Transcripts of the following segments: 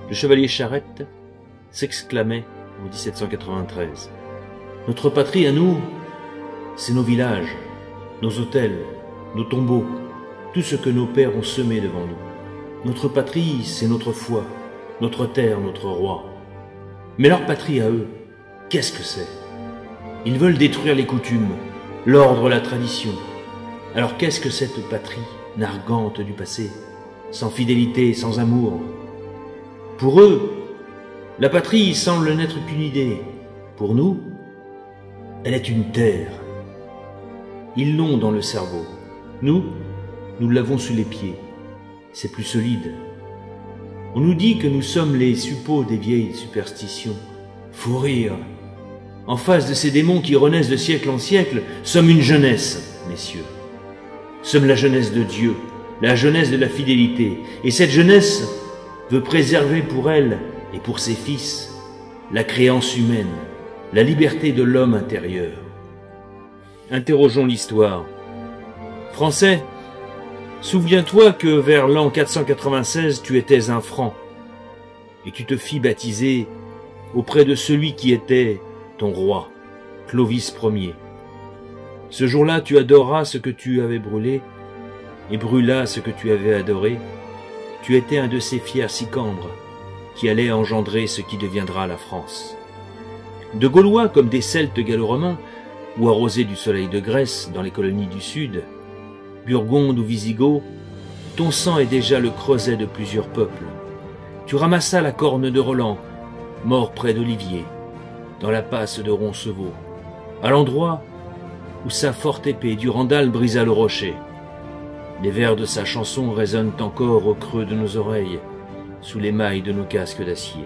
le chevalier Charette s'exclamait en 1793. « Notre patrie à nous, c'est nos villages, nos hôtels, nos tombeaux, tout ce que nos pères ont semé devant nous. Notre patrie, c'est notre foi, notre terre, notre roi. Mais leur patrie à eux, qu'est-ce que c'est? Ils veulent détruire les coutumes, l'ordre, la tradition. Alors qu'est-ce que cette patrie narguante du passé, sans fidélité, sans amour? Pour eux, la patrie semble n'être qu'une idée. Pour nous, elle est une terre. Ils l'ont dans le cerveau. Nous l'avons sous les pieds. C'est plus solide. On nous dit que nous sommes les suppôts des vieilles superstitions. Faut rire. En face de ces démons qui renaissent de siècle en siècle, sommes une jeunesse, messieurs. Sommes la jeunesse de Dieu, la jeunesse de la fidélité. Et cette jeunesse veut préserver pour elle et pour ses fils la créance humaine, la liberté de l'homme intérieur. Interrogeons l'histoire. Français, souviens-toi que vers l'an 496, tu étais un franc, et tu te fis baptiser auprès de celui qui était ton roi, Clovis Ier. Ce jour-là, tu adoras ce que tu avais brûlé, et brûlas ce que tu avais adoré. Tu étais un de ces fiers Sicambres, qui allait engendrer ce qui deviendra la France. De Gaulois comme des Celtes gallo-romains, ou arrosés du soleil de Grèce dans les colonies du Sud, Burgonde ou Visigoth, ton sang est déjà le creuset de plusieurs peuples. Tu ramassas la corne de Roland, mort près d'Olivier, dans la passe de Roncevaux, à l'endroit où sa forte épée Durandal brisa le rocher. Les vers de sa chanson résonnent encore au creux de nos oreilles, sous les mailles de nos casques d'acier.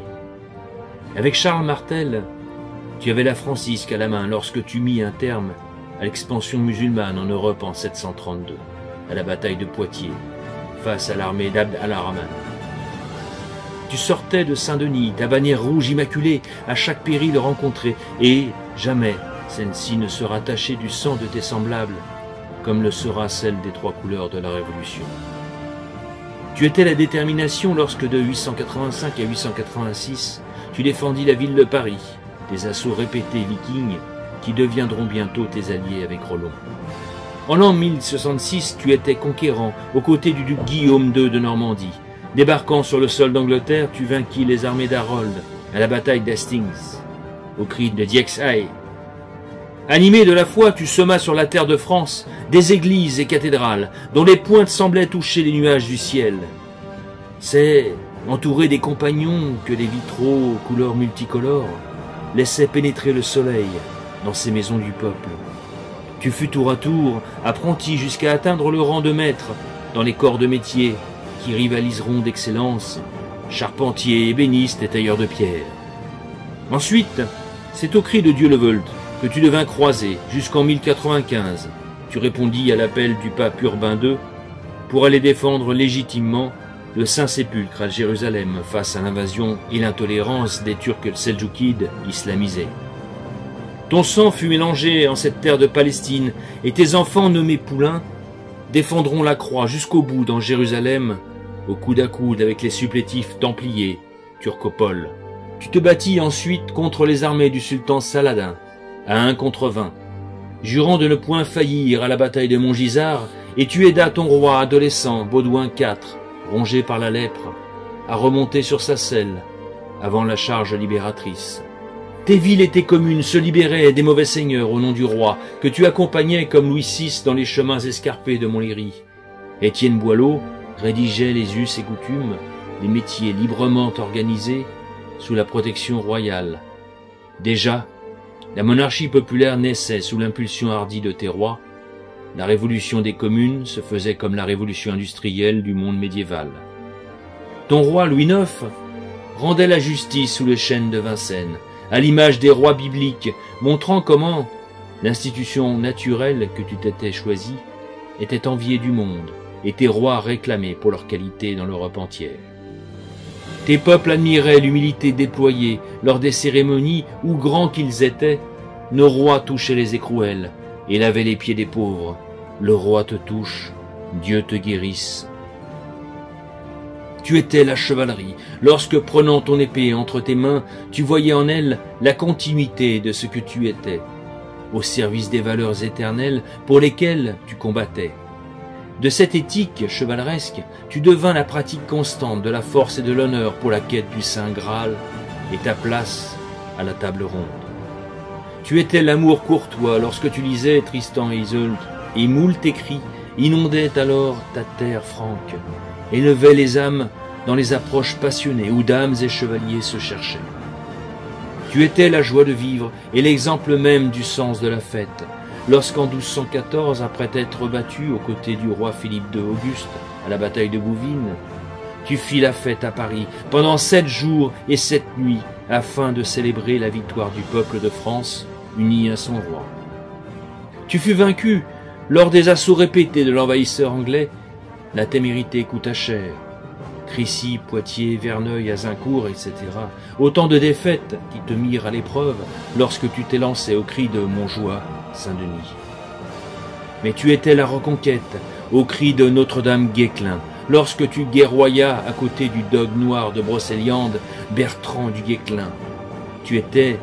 Avec Charles Martel, tu avais la francisque à la main lorsque tu mis un terme à l'expansion musulmane en Europe en 732, à la bataille de Poitiers, face à l'armée d'Abd al-Rahman. Tu sortais de Saint-Denis, ta bannière rouge immaculée, à chaque péril rencontré, et jamais celle-ci ne sera tachée du sang de tes semblables, comme le sera celle des trois couleurs de la Révolution. Tu étais la détermination lorsque de 885 à 886, tu défendis la ville de Paris, des assauts répétés vikings qui deviendront bientôt tes alliés avec Rollon. En l'an 1066, tu étais conquérant aux côtés du duc Guillaume II de Normandie. Débarquant sur le sol d'Angleterre, tu vainquis les armées d'Harold à la bataille d'Hastings, au cri de Diex Ae. Animé de la foi, tu semas sur la terre de France des églises et cathédrales dont les pointes semblaient toucher les nuages du ciel. C'est entouré des compagnons que les vitraux aux couleurs multicolores laissaient pénétrer le soleil dans ces maisons du peuple. Tu fus tour à tour apprenti jusqu'à atteindre le rang de maître dans les corps de métier qui rivaliseront d'excellence, charpentiers, ébénistes et tailleurs de pierre. Ensuite, c'est au cri de Dieu le Veult que tu devins croisé jusqu'en 1095. Tu répondis à l'appel du pape Urbain II pour aller défendre légitimement le Saint-Sépulcre à Jérusalem face à l'invasion et l'intolérance des Turcs seldjoukides islamisés. Ton sang fut mélangé en cette terre de Palestine et tes enfants nommés poulains défendront la croix jusqu'au bout dans Jérusalem, au coude à coude avec les supplétifs templiers turcopoles. Tu te battis ensuite contre les armées du sultan Saladin, à 1 contre 20, jurant de ne point faillir à la bataille de Montgisard, et tu aidas ton roi adolescent, Baudouin IV, rongé par la lèpre, à remonter sur sa selle, avant la charge libératrice. Tes villes et tes communes se libéraient des mauvais seigneurs au nom du roi, que tu accompagnais comme Louis VI dans les chemins escarpés de Montlhéry. Étienne Boileau rédigeait les us et coutumes, les métiers librement organisés, sous la protection royale. Déjà, la monarchie populaire naissait sous l'impulsion hardie de tes rois. La révolution des communes se faisait comme la révolution industrielle du monde médiéval. Ton roi Louis IX rendait la justice sous le chêne de Vincennes, à l'image des rois bibliques, montrant comment l'institution naturelle que tu t'étais choisie était enviée du monde, et tes rois réclamés pour leur qualité dans l'Europe entière. Tes peuples admiraient l'humilité déployée lors des cérémonies où, grands qu'ils étaient, nos rois touchaient les écrouelles et lavaient les pieds des pauvres. Le roi te touche, Dieu te guérisse. Tu étais la chevalerie, lorsque prenant ton épée entre tes mains, tu voyais en elle la continuité de ce que tu étais, au service des valeurs éternelles pour lesquelles tu combattais. De cette éthique chevaleresque, tu devins la pratique constante de la force et de l'honneur pour la quête du Saint Graal et ta place à la table ronde. Tu étais l'amour courtois lorsque tu lisais Tristan et Isolde, et moult écrits inondaient alors ta terre franque, élevaient les âmes dans les approches passionnées où dames et chevaliers se cherchaient. Tu étais la joie de vivre et l'exemple même du sens de la fête, lorsqu'en 1214, après t'être battu aux côtés du roi Philippe II Auguste à la bataille de Bouvines, tu fis la fête à Paris pendant 7 jours et 7 nuits afin de célébrer la victoire du peuple de France uni à son roi. Tu fus vaincu lors des assauts répétés de l'envahisseur anglais. La témérité coûta cher. Crécy, Poitiers, Verneuil, Azincourt, etc. Autant de défaites qui te mirent à l'épreuve lorsque tu t'es lancé au cri de Montjoie, Saint-Denis. Mais tu étais la reconquête, au cri de Notre-Dame-Guesclin, lorsque tu guerroyas à côté du dogue noir de Brocéliande, Bertrand du Guesclin. Tu étais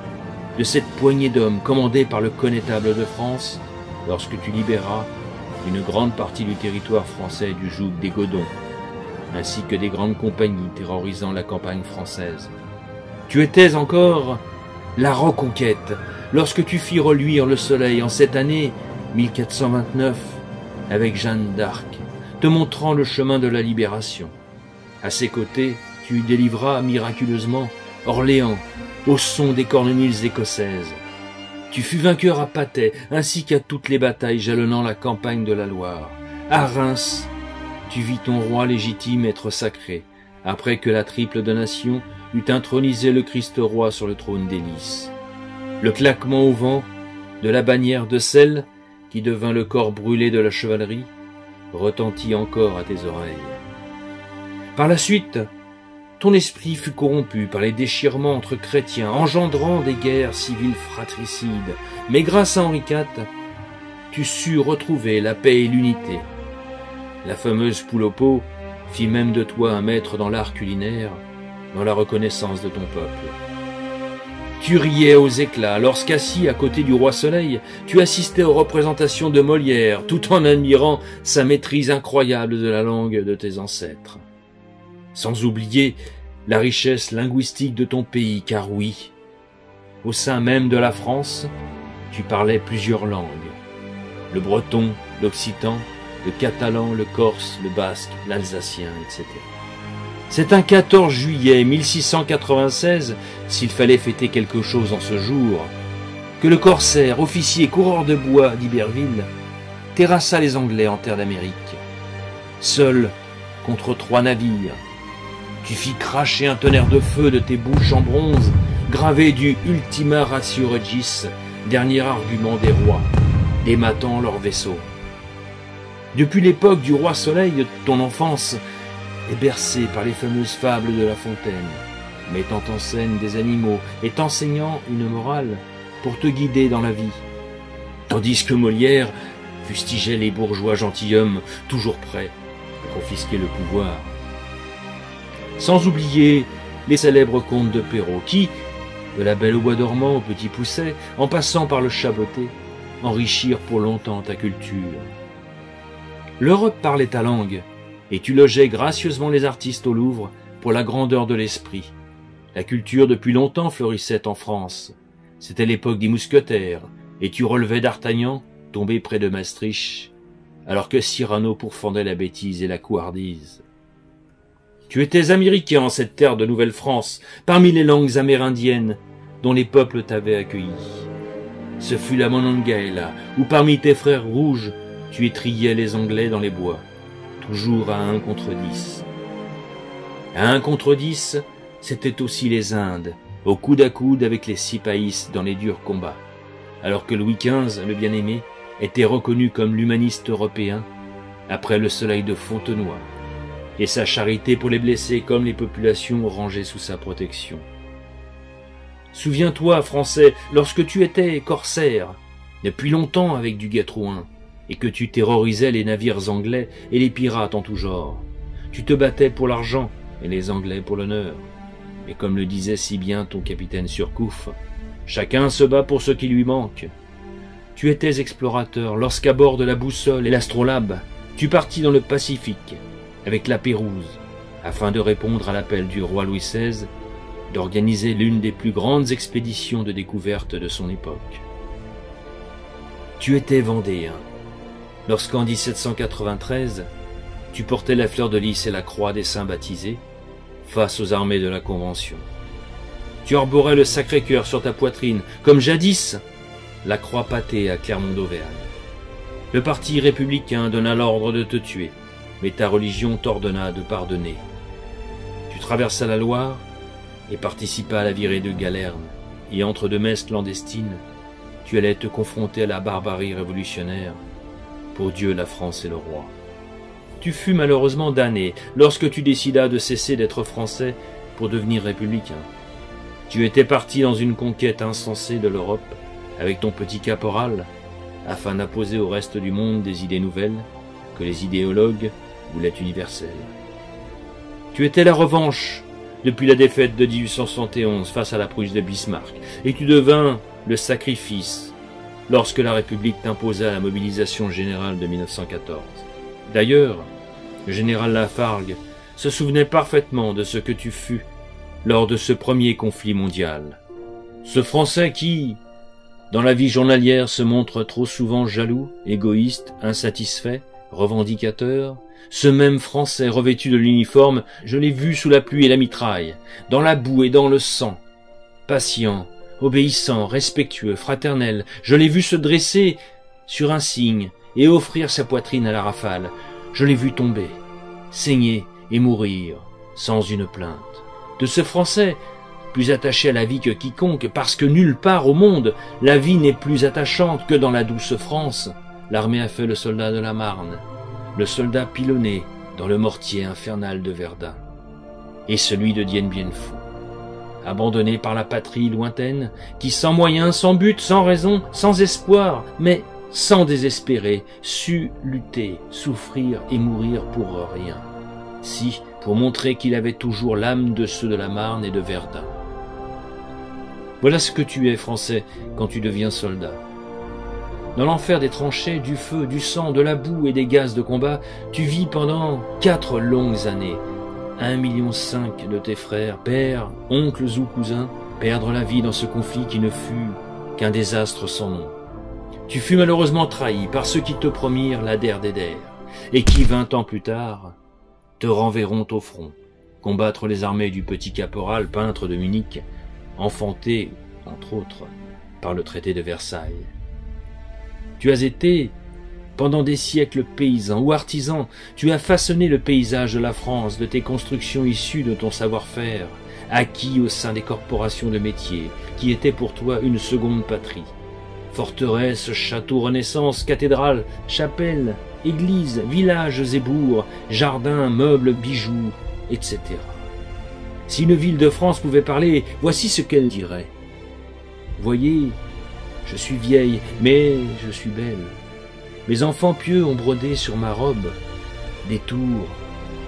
de cette poignée d'hommes commandés par le connétable de France, lorsque tu libéras une grande partie du territoire français du joug des Godons, ainsi que des grandes compagnies terrorisant la campagne française. Tu étais encore la reconquête, lorsque tu fis reluire le soleil en cette année 1429, avec Jeanne d'Arc, te montrant le chemin de la libération. À ses côtés, tu délivras miraculeusement Orléans, au son des cornemules écossaises. Tu fus vainqueur à Patay, ainsi qu'à toutes les batailles jalonnant la campagne de la Loire. À Reims, tu vis ton roi légitime être sacré, après que la triple donation eut intronisé le Christ roi sur le trône des Lys. Le claquement au vent de la bannière de sel, qui devint le corps brûlé de la chevalerie, retentit encore à tes oreilles. Par la suite, ton esprit fut corrompu par les déchirements entre chrétiens, engendrant des guerres civiles fratricides. Mais grâce à Henri IV, tu sus retrouver la paix et l'unité. La fameuse poule au pot fit même de toi un maître dans l'art culinaire, dans la reconnaissance de ton peuple. Tu riais aux éclats lorsqu'assis à côté du roi Soleil, tu assistais aux représentations de Molière, tout en admirant sa maîtrise incroyable de la langue de tes ancêtres. Sans oublier la richesse linguistique de ton pays, car oui, au sein même de la France, tu parlais plusieurs langues. Le breton, l'occitan, le catalan, le corse, le basque, l'alsacien, etc. C'est un 14 juillet 1696, s'il fallait fêter quelque chose en ce jour, que le corsaire, officier, coureur de bois d'Iberville, terrassa les Anglais en terre d'Amérique. Seul contre 3 navires, tu fis cracher un tonnerre de feu de tes bouches en bronze, gravé du Ultima Ratio Regis, dernier argument des rois, dématant leurs vaisseaux. Depuis l'époque du roi Soleil, ton enfance est bercée par les fameuses fables de La Fontaine, mettant en scène des animaux et t'enseignant une morale pour te guider dans la vie. Tandis que Molière fustigeait les bourgeois gentilshommes toujours prêts à confisquer le pouvoir. Sans oublier les célèbres contes de Perrault qui, de la Belle au bois dormant au Petit Pousset, en passant par le Chaboté, enrichirent pour longtemps ta culture. L'Europe parlait ta langue, et tu logeais gracieusement les artistes au Louvre pour la grandeur de l'esprit. La culture depuis longtemps florissait en France. C'était l'époque des mousquetaires, et tu relevais d'Artagnan, tombé près de Maastricht, alors que Cyrano pourfendait la bêtise et la couardise. Tu étais américain en cette terre de Nouvelle-France, parmi les langues amérindiennes dont les peuples t'avaient accueilli. Ce fut la Monongahela, où parmi tes frères rouges, tu étrillais les Anglais dans les bois, toujours à 1 contre 10. À 1 contre 10, c'était aussi les Indes, au coude à coude avec les Sipahis dans les durs combats, alors que Louis XV, le bien-aimé, était reconnu comme l'humaniste européen après le soleil de Fontenoy, et sa charité pour les blessés comme les populations rangées sous sa protection. Souviens-toi, Français, lorsque tu étais corsaire, depuis longtemps avec du Guêtre-Ouin, et que tu terrorisais les navires anglais et les pirates en tout genre. Tu te battais pour l'argent, et les Anglais pour l'honneur. Et comme le disait si bien ton capitaine Surcouf, chacun se bat pour ce qui lui manque. Tu étais explorateur lorsqu'à bord de la boussole et l'astrolabe, tu partis dans le Pacifique avec la Pérouse, afin de répondre à l'appel du roi Louis XVI d'organiser l'une des plus grandes expéditions de découverte de son époque. Tu étais vendéen lorsqu'en 1793, tu portais la fleur de lys et la croix des saints baptisés face aux armées de la Convention. Tu arborais le Sacré-Cœur sur ta poitrine, comme jadis la croix pâtée à Clermont d'Auvergne. Le parti républicain donna l'ordre de te tuer, mais ta religion t'ordonna de pardonner. Tu traversas la Loire et participas à la virée de Galerne, et entre deux messes clandestines, tu allais te confronter à la barbarie révolutionnaire. Pour Dieu, la France et le roi. Tu fus malheureusement damné lorsque tu décidas de cesser d'être français pour devenir républicain. Tu étais parti dans une conquête insensée de l'Europe avec ton petit caporal, afin d'imposer au reste du monde des idées nouvelles que les idéologues voulaient universelles. Tu étais la revanche depuis la défaite de 1871 face à la Prusse de Bismarck, et tu devins le sacrifice lorsque la République t'imposa la mobilisation générale de 1914. D'ailleurs, le général Lafargue se souvenait parfaitement de ce que tu fus lors de ce premier conflit mondial. Ce Français qui, dans la vie journalière, se montre trop souvent jaloux, égoïste, insatisfait, revendicateur, ce même Français revêtu de l'uniforme, je l'ai vu sous la pluie et la mitraille, dans la boue et dans le sang, patient, obéissant, respectueux, fraternel, je l'ai vu se dresser sur un cygne et offrir sa poitrine à la rafale, je l'ai vu tomber, saigner et mourir sans une plainte. De ce Français, plus attaché à la vie que quiconque, parce que nulle part au monde la vie n'est plus attachante que dans la douce France, l'armée a fait le soldat de la Marne, le soldat pilonné dans le mortier infernal de Verdun, et celui de Dien Bien Phu, abandonné par la patrie lointaine, qui sans moyens, sans but, sans raison, sans espoir, mais sans désespérer, sut lutter, souffrir et mourir pour rien, si pour montrer qu'il avait toujours l'âme de ceux de la Marne et de Verdun. Voilà ce que tu es, Français, quand tu deviens soldat. Dans l'enfer des tranchées, du feu, du sang, de la boue et des gaz de combat, tu vis pendant 4 longues années. 1,5 million de tes frères, pères, oncles ou cousins, perdre la vie dans ce conflit qui ne fut qu'un désastre sans nom. Tu fus malheureusement trahi par ceux qui te promirent la der des der, et qui, 20 ans plus tard, te renverront au front, combattre les armées du petit caporal peintre de Munich, enfanté, entre autres, par le traité de Versailles. Tu as été, pendant des siècles, paysan ou artisan, tu as façonné le paysage de la France de tes constructions issues de ton savoir-faire, acquis au sein des corporations de métiers, qui étaient pour toi une seconde patrie. Forteresses, châteaux Renaissance, cathédrales, chapelles, églises, villages et bourgs, jardins, meubles, bijoux, etc. Si une ville de France pouvait parler, voici ce qu'elle dirait. Voyez, je suis vieille, mais je suis belle. Mes enfants pieux ont brodé sur ma robe des tours,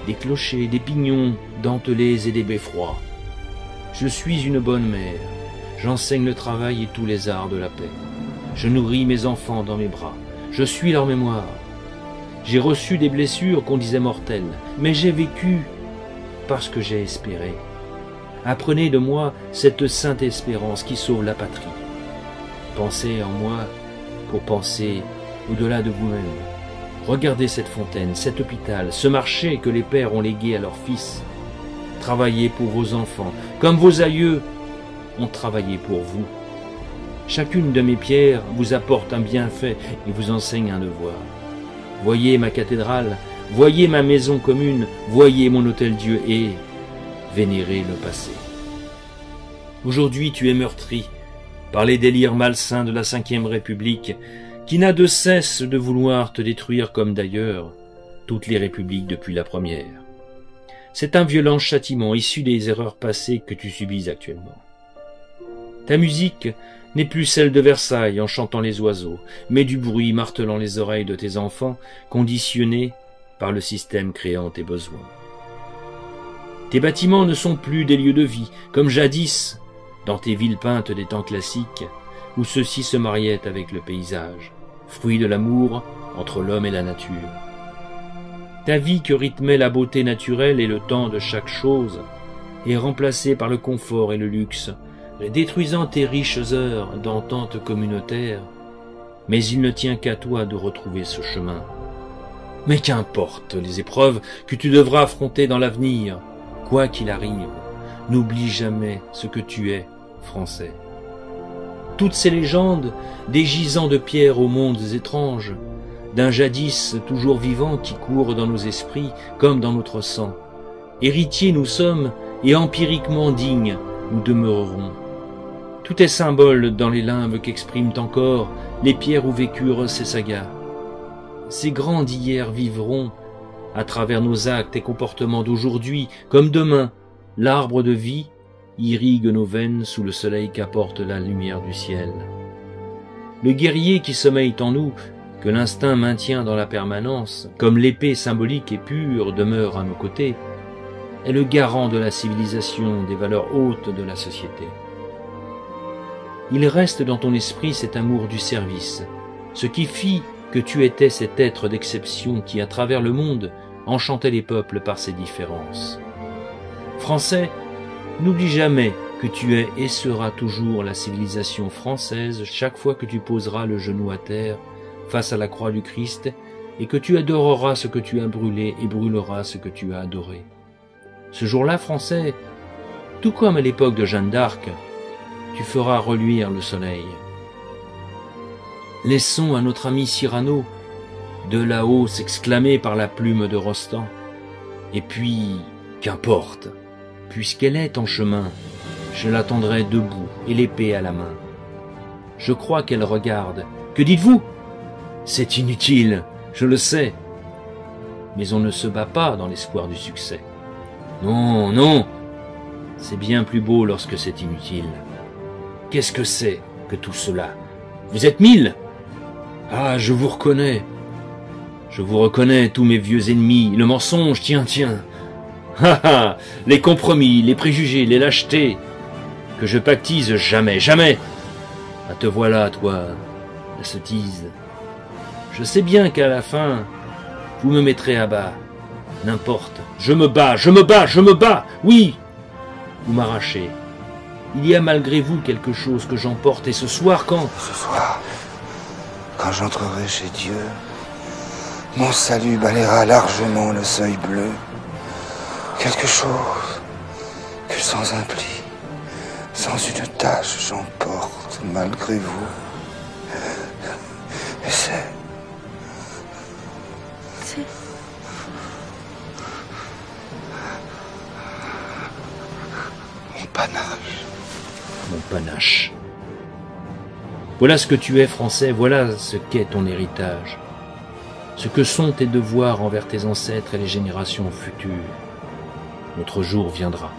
des clochers, des pignons dentelés et des beffrois. Je suis une bonne mère, j'enseigne le travail et tous les arts de la paix. Je nourris mes enfants dans mes bras, je suis leur mémoire. J'ai reçu des blessures qu'on disait mortelles, mais j'ai vécu parce que j'ai espéré. Apprenez de moi cette sainte espérance qui sauve la patrie. Pensez en moi pour penser au-delà de vous-même. Regardez cette fontaine, cet hôpital, ce marché que les pères ont légué à leurs fils. Travaillez pour vos enfants, comme vos aïeux ont travaillé pour vous. Chacune de mes pierres vous apporte un bienfait et vous enseigne un devoir. Voyez ma cathédrale, voyez ma maison commune, voyez mon hôtel-Dieu et vénérez le passé. Aujourd'hui tu es meurtri par les délires malsains de la Ve République, qui n'a de cesse de vouloir te détruire comme d'ailleurs toutes les républiques depuis la première. C'est un violent châtiment issu des erreurs passées que tu subis actuellement. Ta musique n'est plus celle de Versailles en chantant les oiseaux, mais du bruit martelant les oreilles de tes enfants, conditionnés par le système créant tes besoins. Tes bâtiments ne sont plus des lieux de vie, comme jadis, dans tes villes peintes des temps classiques, où ceux-ci se mariaient avec le paysage, fruit de l'amour entre l'homme et la nature. Ta vie que rythmait la beauté naturelle et le temps de chaque chose est remplacée par le confort et le luxe, détruisant tes riches heures d'entente communautaire. Mais il ne tient qu'à toi de retrouver ce chemin. Mais qu'importe les épreuves que tu devras affronter dans l'avenir, quoi qu'il arrive, n'oublie jamais ce que tu es, Français. Toutes ces légendes, des gisants de pierre aux mondes étranges, d'un jadis toujours vivant qui court dans nos esprits comme dans notre sang. Héritiers nous sommes et empiriquement dignes nous demeurerons. Tout est symbole dans les limbes qu'expriment encore les pierres où vécurent ces sagas. Ces grands d'hier vivront à travers nos actes et comportements d'aujourd'hui, comme demain, l'arbre de vie irrigue nos veines sous le soleil qu'apporte la lumière du ciel. Le guerrier qui sommeille en nous, que l'instinct maintient dans la permanence, comme l'épée symbolique et pure demeure à nos côtés, est le garant de la civilisation, des valeurs hautes de la société. Il reste dans ton esprit cet amour du service, ce qui fit que tu étais cet être d'exception qui, à travers le monde, enchantait les peuples par ses différences. Français, n'oublie jamais que tu es et seras toujours la civilisation française chaque fois que tu poseras le genou à terre face à la croix du Christ et que tu adoreras ce que tu as brûlé et brûleras ce que tu as adoré. Ce jour-là, Français, tout comme à l'époque de Jeanne d'Arc, tu feras reluire le soleil. Laissons à notre ami Cyrano de là-haut s'exclamer par la plume de Rostand. Et puis, qu'importe, puisqu'elle est en chemin, je l'attendrai debout et l'épée à la main. Je crois qu'elle regarde. Que dites-vous? C'est inutile, je le sais. Mais on ne se bat pas dans l'espoir du succès. Non, non, c'est bien plus beau lorsque c'est inutile. Qu'est-ce que c'est que tout cela? Vous êtes 1000? Ah, je vous reconnais. Je vous reconnais, tous mes vieux ennemis. Le mensonge, tiens, tiens. Ha ha, les compromis, les préjugés, les lâchetés. Que je pactise jamais, jamais. Ah, te voilà, toi, la sottise. Je sais bien qu'à la fin, vous me mettrez à bas. N'importe. Je me bats, je me bats, je me bats. Oui, vous m'arrachez. Il y a malgré vous quelque chose que j'emporte, et ce soir, quand... Ce soir, quand j'entrerai chez Dieu, mon salut balayera largement le seuil bleu. Quelque chose que sans un pli, sans une tache, j'emporte malgré vous. Et c'est... mon panache. Mon panache. Voilà ce que tu es, Français, voilà ce qu'est ton héritage, ce que sont tes devoirs envers tes ancêtres et les générations futures. Notre jour viendra.